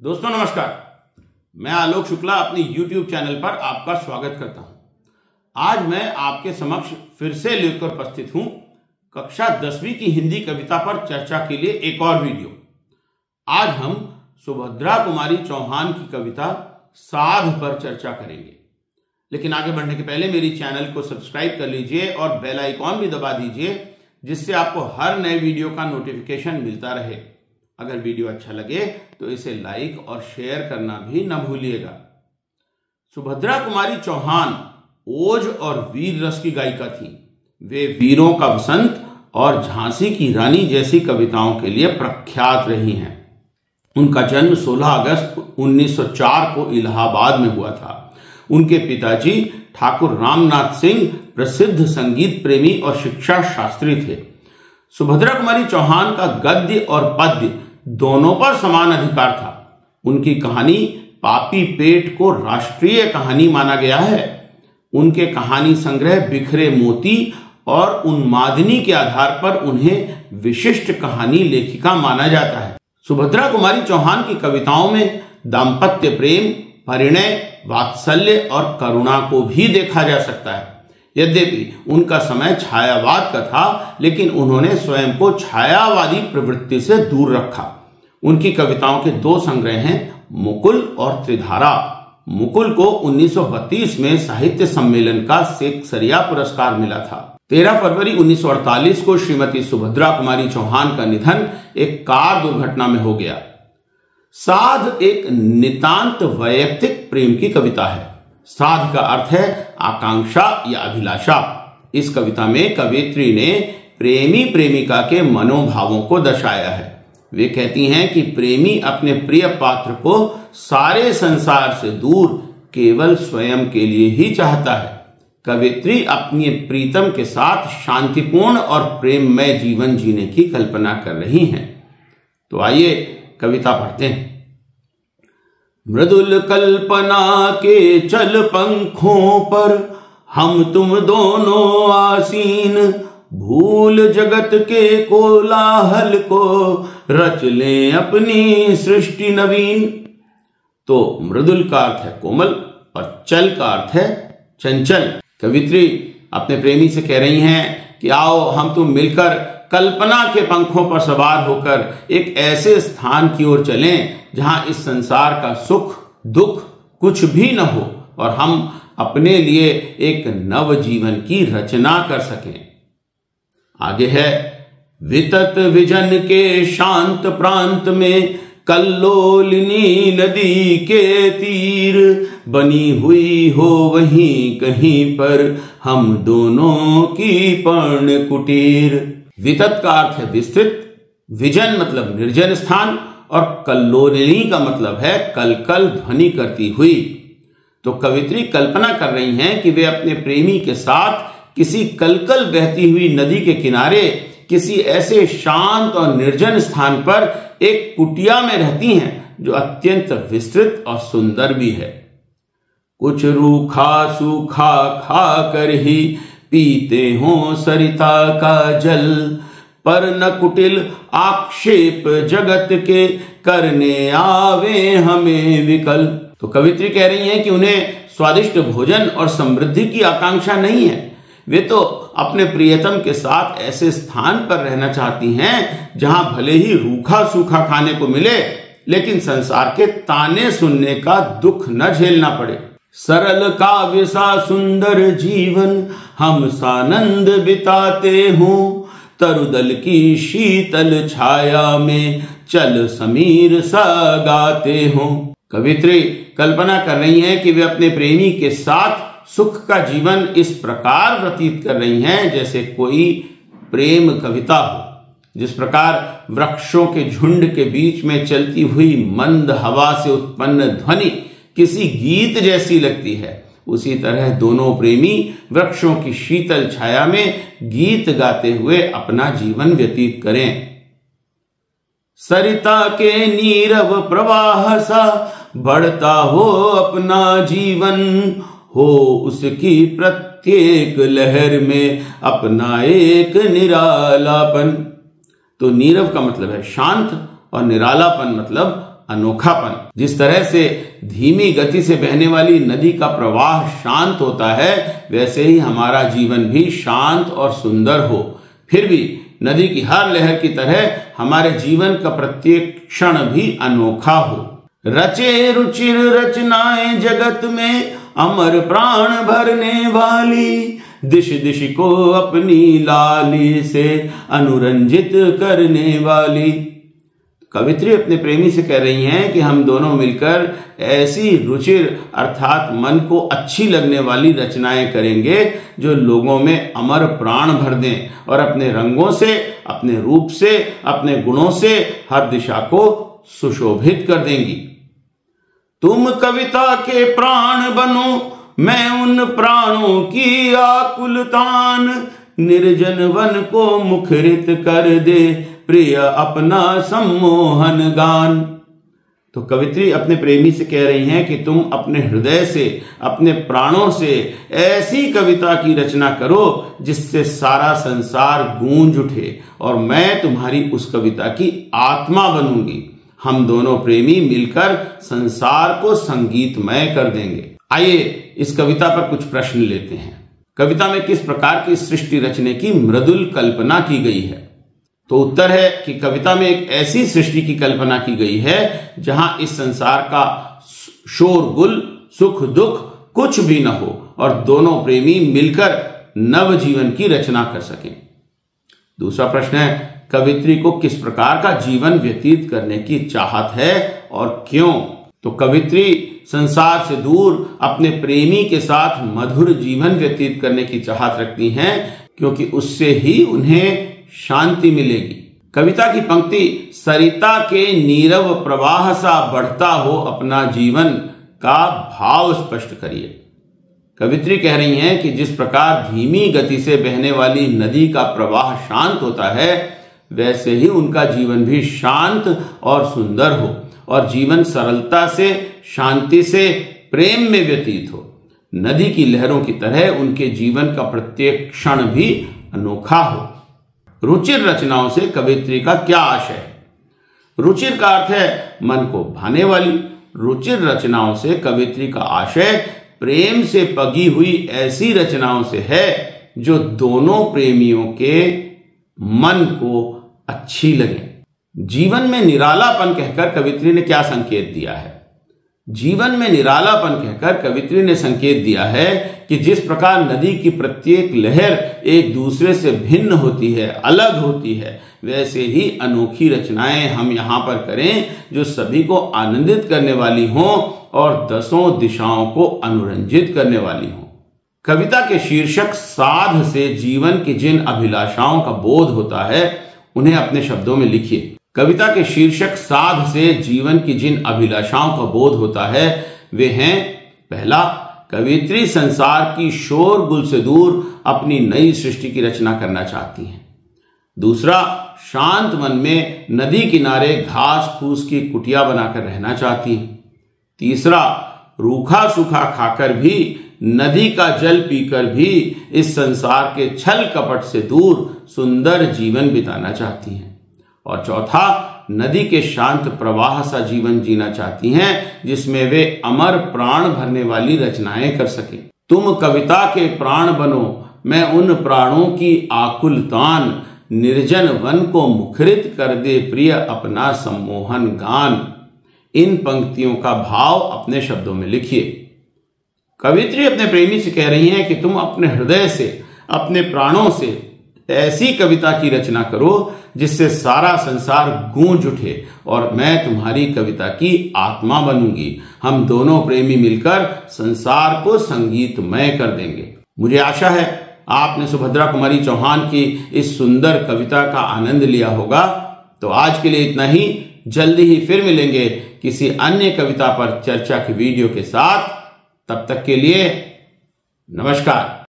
दोस्तों नमस्कार, मैं आलोक शुक्ला अपनी YouTube चैनल पर आपका स्वागत करता हूं। आज मैं आपके समक्ष फिर से लेकर उपस्थित हूं कक्षा 10वीं की हिंदी कविता पर चर्चा के लिए एक और वीडियो। आज हम सुभद्रा कुमारी चौहान की कविता साध पर चर्चा करेंगे। लेकिन आगे बढ़ने के पहले मेरी चैनल को सब्सक्राइब कर लीजिए और बेल आइकॉन भी दबा दीजिए, जिससे आपको हर नए वीडियो का नोटिफिकेशन मिलता रहे। अगर वीडियो अच्छा लगे तो इसे लाइक और शेयर करना भी न भूलिएगा। सुभद्रा कुमारी चौहान ओज और वीर रस की गायिका थी। वे वीरों का वसंत और झांसी की रानी जैसी कविताओं के लिए प्रख्यात रही हैं। उनका जन्म 16 अगस्त 1904 को इलाहाबाद में हुआ था। उनके पिताजी ठाकुर रामनाथ सिंह प्रसिद्ध संगीत प्रेमी और शिक्षा शास्त्री थे। सुभद्रा कुमारी चौहान का गद्य और पद्य दोनों पर समान अधिकार था। उनकी कहानी पापी पेट को राष्ट्रीय कहानी माना गया है। उनके कहानी संग्रह बिखरे मोती और उन्मादिनी के आधार पर उन्हें विशिष्ट कहानी लेखिका माना जाता है। सुभद्रा कुमारी चौहान की कविताओं में दाम्पत्य प्रेम, परिणय, वात्सल्य और करुणा को भी देखा जा सकता है। यद्यपि उनका समय छायावाद का था, लेकिन उन्होंने स्वयं को छायावादी प्रवृत्ति से दूर रखा। उनकी कविताओं के दो संग्रह हैं, मुकुल और त्रिधारा। मुकुल को 1932 में साहित्य सम्मेलन का सेक्सरिया पुरस्कार मिला था। 13 फरवरी 1948 को श्रीमती सुभद्रा कुमारी चौहान का निधन एक कार दुर्घटना में हो गया। साध एक नितांत वैयक्तिक प्रेम की कविता है। साध का अर्थ है आकांक्षा या अभिलाषा। इस कविता में कवयित्री ने प्रेमी प्रेमिका के मनोभावों को दर्शाया है। वे कहती हैं कि प्रेमी अपने प्रिय पात्र को सारे संसार से दूर केवल स्वयं के लिए ही चाहता है। कवयित्री अपनी प्रीतम के साथ शांतिपूर्ण और प्रेममय जीवन जीने की कल्पना कर रही हैं। तो आइए कविता पढ़ते हैं। मृदुल कल्पना के चल पंखों पर हम तुम दोनों आसीन, भूल जगत के कोलाहल को रच लें अपनी सृष्टि नवीन। तो मृदुल का अर्थ है कोमल और चल का अर्थ है चंचल। कवित्री अपने प्रेमी से कह रही हैं कि आओ हम तुम मिलकर कल्पना के पंखों पर सवार होकर एक ऐसे स्थान की ओर चलें जहां इस संसार का सुख दुख कुछ भी न हो और हम अपने लिए एक नव जीवन की रचना कर सकें। आगे है, वितत विजन के शांत प्रांत में कल्लोलिनी नदी के तीर, बनी हुई हो वहीं कहीं पर हम दोनों की पर्ण कुटीर। वितत का अर्थ है विस्तृत, विजन मतलब निर्जन स्थान और कल्लोलिनी का मतलब है कलकल ध्वनि करती हुई। तो कवित्री कल्पना कर रही हैं कि वे अपने प्रेमी के साथ किसी कलकल बहती हुई नदी के किनारे किसी ऐसे शांत और निर्जन स्थान पर एक कुटिया में रहती हैं जो अत्यंत विस्तृत और सुंदर भी है। कुछ रूखा सूखा खा कर ही पीते हो सरिता का जल, पर न कुटिल आक्षेप जगत के करने आवे हमें विकल। तो कवित्री कह रही हैं कि उन्हें स्वादिष्ट भोजन और समृद्धि की आकांक्षा नहीं है। वे तो अपने प्रियतम के साथ ऐसे स्थान पर रहना चाहती हैं जहां भले ही रूखा सूखा खाने को मिले, लेकिन संसार के ताने सुनने का दुख न झेलना पड़े। सरल काव्य सा सुंदर जीवन हम सानंद बिताते हों, तरुदल की शीतल छाया में चल समीर सा गाते हों। कवित्री कल्पना कर रही हैं कि वे अपने प्रेमी के साथ सुख का जीवन इस प्रकार व्यतीत कर रही हैं जैसे कोई प्रेम कविता हो। जिस प्रकार वृक्षों के झुंड के बीच में चलती हुई मंद हवा से उत्पन्न ध्वनि किसी गीत जैसी लगती है, उसी तरह दोनों प्रेमी वृक्षों की शीतल छाया में गीत गाते हुए अपना जीवन व्यतीत करें। सरिता के नीरव प्रवाह सा बढ़ता हो अपना जीवन, हो उसकी प्रत्येक लहर में अपना एक निरालापन। तो नीरव का मतलब है शांत और निरालापन मतलब अनोखापन। जिस तरह से धीमी गति से बहने वाली नदी का प्रवाह शांत होता है, वैसे ही हमारा जीवन भी शांत और सुंदर हो। फिर भी नदी की हर लहर की तरह हमारे जीवन का प्रत्येक क्षण भी अनोखा हो। रचे रुचिर रचनाएं जगत में, अमर प्राण भरने वाली, दिश दिश को अपनी लाली से अनुरंजित करने वाली। कवित्री अपने प्रेमी से कह रही हैं कि हम दोनों मिलकर ऐसी रुचिर अर्थात मन को अच्छी लगने वाली रचनाएं करेंगे जो लोगों में अमर प्राण भर दें और अपने रंगों से, अपने रूप से, अपने गुणों से हर दिशा को सुशोभित कर देंगी। तुम कविता के प्राण बनो, मैं उन प्राणों की आकुलतान, निर्जन वन को मुखरित कर दे प्रिय अपना सम्मोहन गान। तो कवित्री अपने प्रेमी से कह रही हैं कि तुम अपने हृदय से, अपने प्राणों से ऐसी कविता की रचना करो जिससे सारा संसार गूंज उठे और मैं तुम्हारी उस कविता की आत्मा बनूंगी। हम दोनों प्रेमी मिलकर संसार को संगीतमय कर देंगे। आइए इस कविता पर कुछ प्रश्न लेते हैं। कविता में किस प्रकार की सृष्टि रचने की मृदुल कल्पना की गई है? तो उत्तर है कि कविता में एक ऐसी सृष्टि की कल्पना की गई है जहां इस संसार का शोरगुल, सुख दुख कुछ भी न हो और दोनों प्रेमी मिलकर नव जीवन की रचना कर सकें। दूसरा प्रश्न है, कवित्री को किस प्रकार का जीवन व्यतीत करने की चाहत है और क्यों? तो कवित्री संसार से दूर अपने प्रेमी के साथ मधुर जीवन व्यतीत करने की चाहत रखती हैं क्योंकि उससे ही उन्हें शांति मिलेगी। कविता की पंक्ति सरिता के नीरव प्रवाह सा बढ़ता हो अपना जीवन का भाव स्पष्ट करिए। कवित्री कह रही हैं कि जिस प्रकार धीमी गति से बहने वाली नदी का प्रवाह शांत होता है, वैसे ही उनका जीवन भी शांत और सुंदर हो और जीवन सरलता से, शांति से, प्रेम में व्यतीत हो। नदी की लहरों की तरह उनके जीवन का प्रत्येक क्षण भी अनोखा हो। रुचिर रचनाओं से कवित्री का क्या आशय है? रुचिर का अर्थ है मन को भाने वाली। रुचिर रचनाओं से कवित्री का आशय प्रेम से पगी हुई ऐसी रचनाओं से है जो दोनों प्रेमियों के मन को अच्छी लगे। जीवन में निरालापन कहकर कवित्री ने क्या संकेत दिया है? जीवन में निरालापन कहकर कवित्री ने संकेत दिया है कि जिस प्रकार नदी की प्रत्येक लहर एक दूसरे से भिन्न होती है, अलग होती है, वैसे ही अनोखी रचनाएं हम यहाँ पर करें जो सभी को आनंदित करने वाली हों और दसों दिशाओं को अनुरंजित करने वाली हों। कविता के शीर्षक साध से जीवन की जिन अभिलाषाओं का बोध होता है उन्हें अपने शब्दों में लिखिए। कविता के शीर्षक साध से जीवन की जिन अभिलाषाओं का बोध होता है वे हैं, पहला, कवित्री संसार की शोरगुल से दूर अपनी नई सृष्टि की रचना करना चाहती हैं। दूसरा, शांत मन में नदी किनारे घास फूस की कुटिया बनाकर रहना चाहती हैं। तीसरा, रूखा सूखा खाकर भी, नदी का जल पीकर भी इस संसार के छल कपट से दूर सुंदर जीवन बिताना चाहती हैं। और चौथा, नदी के शांत प्रवाह सा जीवन जीना चाहती हैं जिसमें वे अमर प्राण भरने वाली रचनाएं कर सकें। तुम कविता के प्राण बनो, मैं उन प्राणों की आकुल तान, निर्जन वन को मुखरित कर दे प्रिय अपना सम्मोहन गान। इन पंक्तियों का भाव अपने शब्दों में लिखिए। कवित्री अपने प्रेमी से कह रही हैं कि तुम अपने हृदय से, अपने प्राणों से ऐसी कविता की रचना करो जिससे सारा संसार गूंज उठे और मैं तुम्हारी कविता की आत्मा बनूंगी। हम दोनों प्रेमी मिलकर संसार को संगीतमय कर देंगे। मुझे आशा है आपने सुभद्रा कुमारी चौहान की इस सुंदर कविता का आनंद लिया होगा। तो आज के लिए इतना ही। जल्दी ही फिर मिलेंगे किसी अन्य कविता पर चर्चा की वीडियो के साथ। तब तक के लिए नमस्कार।